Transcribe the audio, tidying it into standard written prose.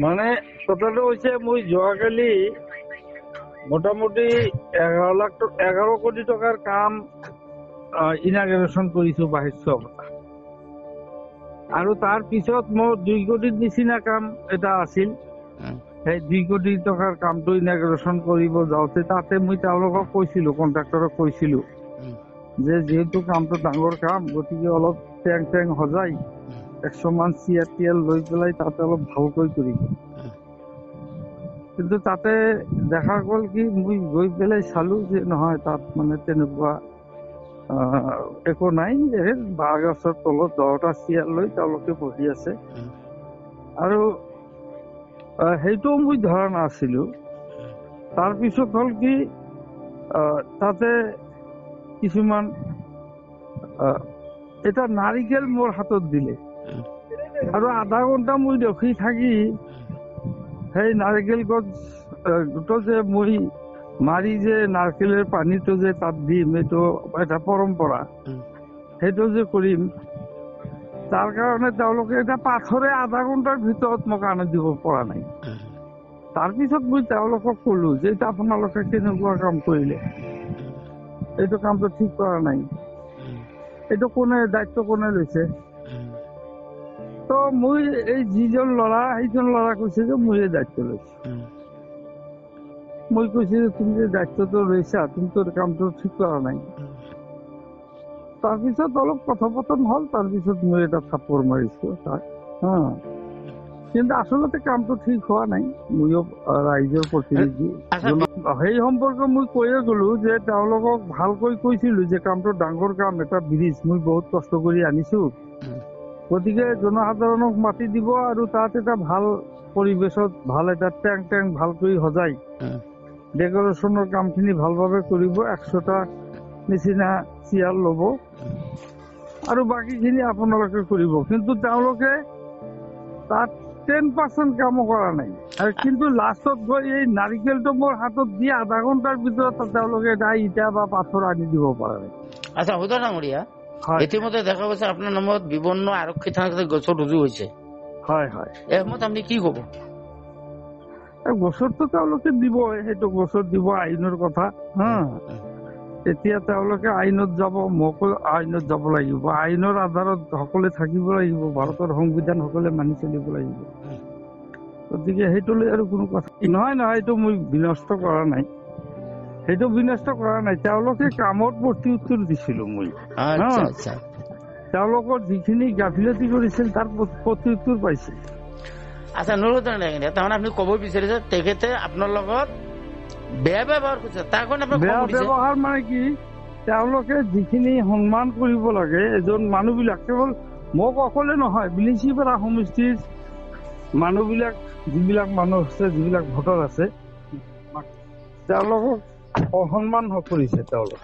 মানে কথাটো হৈছে মই যোৱাকালি মোটামুটি 11 কোটি টকাৰ কাম ইনাগ্ৰেশ্যন কৰিছো বাহিৰ আৰু তাৰ পিছত মোৰ 2 কোটিৰ নিচিনা কাম এটা আছিল। সেই 2 কোটি টকাৰ কামটো ইনাগ্ৰেশ্যন কৰিব যাওঁতে তাতে মই তেওঁলোকক কৈছিলো, কণ্ট্ৰাক্টৰক কৈছিলো যে যিহেতু কামটো ডাঙৰ কাম, গতিকে অলপ টেং সজাই 100 মান CRTL লৈ পেলাই তাতে অলপ ভালকৈ কৰিব। কিন্তু তাতে দেখা গ'ল কি মই গৈ পেলাই চালো যে নহয়, তাত মানে তেনেকুৱা একো নাই। বাঁহ গছৰ তলত 10টা চেয়াৰ লৈ তেওঁলোকে বহি আছে আৰু সেইটোও মই ধৰা নাছিলো। তাৰপিছত হ'ল কি তাতে কিছুমান এটা নাৰিকেল মোৰ হাতত দিলে আৰু আধা ঘণ্টা মই ৰখি থাকি সেই নাৰিকেল গছটো যে মই মাৰি যে নাৰকেলৰ পানীটো যে তাত দিম, এইটো এটা পৰম্পৰা, সেইটো যে কৰিম, তাৰ কাৰণে তেওঁলোকে এটা পাথৰে আধা ঘণ্টাৰ ভিতৰত মোক আনি দিব পৰা নাই। তাৰপিছত মই তেওঁলোকক কলো যে এতিয়া আপোনালোকে কেনেকুৱা কাম কৰিলে, এইটো কামটো ঠিক কৰা নাই, এইটো দায়িত্ব কোনে লৈছে? তো মই এই যিজন ল'ৰা, সেইজন ল'ৰা কৈছে যে মই এই দায়িত্ব লৈছো। মই কৈছো যে তুমি যে দায়িত্বটো লৈছা, তুমি তোৰ কামটো ঠিক কৰা নাই। তাৰপিছত অলপ কথোপকথন হ'ল, তাৰপিছত মই এটা থাপৰ মাৰিছো তাক। কিন্তু আচলতে কামটো ঠিক হোৱা নাই। ময়ো ৰাইজৰ প্ৰতিনিধি, সেই সম্পৰ্কে মই কৈয়ে গলো যে তেওঁলোকক ভালকৈ কৈছিলো যে কামটো ডাঙৰ কাম, এটা ব্ৰিজ মই বহুত কষ্ট কৰি আনিছো, গতিকে জনসাধাৰণক মাতি দিব আৰু তাত এটা ভাল পৰিবেশত ভাল এটা টেং ভালকৈ সজাই ডেকৰেশ্যনৰ কামখিনি ভালভাৱে কৰিব। 100টা নিচিনা চেয়াৰ ল'ব আৰু বাকীখিনি আপোনালোকে কৰিব। কিন্তু তেওঁলোকে তাত 10% কামো কৰা নাই। আৰু কিন্তু লাষ্টত গৈ এই নাৰিকেলটো মোৰ হাতত দি আধা ঘণ্টাৰ ভিতৰত তেওঁলোকে এটা ইটা বা পাথৰ আনি দিব পৰা নাই। আচ্ছা, হুদা ডাঙৰীয়া, ইতিমধ্যে দেখা গৈছে আপোনাৰ নামত বিভিন্ন আৰক্ষী থানাত গোচৰ ৰুজু হৈছে। হয়, এই সময়ত আপুনি কি ক'ব? গোচৰটো তেওঁলোকে দিব, সেইটো গোচৰ দিব, আইনৰ কথা। এতিয়া তেওঁলোকে আইনত যাব, মোকো আইনত যাব লাগিব। আইনৰ আধাৰত সকলোৱে থাকিব লাগিব, ভাৰতৰ সংবিধান সকলোৱে মানি চলিব লাগিব। গতিকে সেইটো লৈ আৰু কোনো কথা নহয়। এইটো মই বিনষ্ট কৰা নাই, সেইটো বিনষ্ট কৰা নাই। তেওঁলোকে কামত প্ৰত্যুত্তৰ দিছিলো মই। তেওঁলোকৰ যিখিনি গাফিলতি কৰিছিল তাৰ প্ৰত্যুত্তৰ পাইছিল। আচ্ছা, তাৰমানে আপুনি ক'ব বিচাৰিছে তেখেতে আপোনাৰ লগত বেয়া ব্যৱহাৰ কৰিছে, তাৰ কাৰণে বেয়া ব্যৱহাৰ মানে কি, তেওঁলোকে যিখিনি সন্মান কৰিব লাগে এজন মানুহবিলাক, কেৱল মোক অকলে নহয়, বিলিচিপাৰা সমষ্টিৰ মানুহবিলাক, যিবিলাক মানুহ আছে, যিবিলাক ভোটাৰ আছে, তেওঁলোকক অসন্মান কৰিছে তেওঁলোক।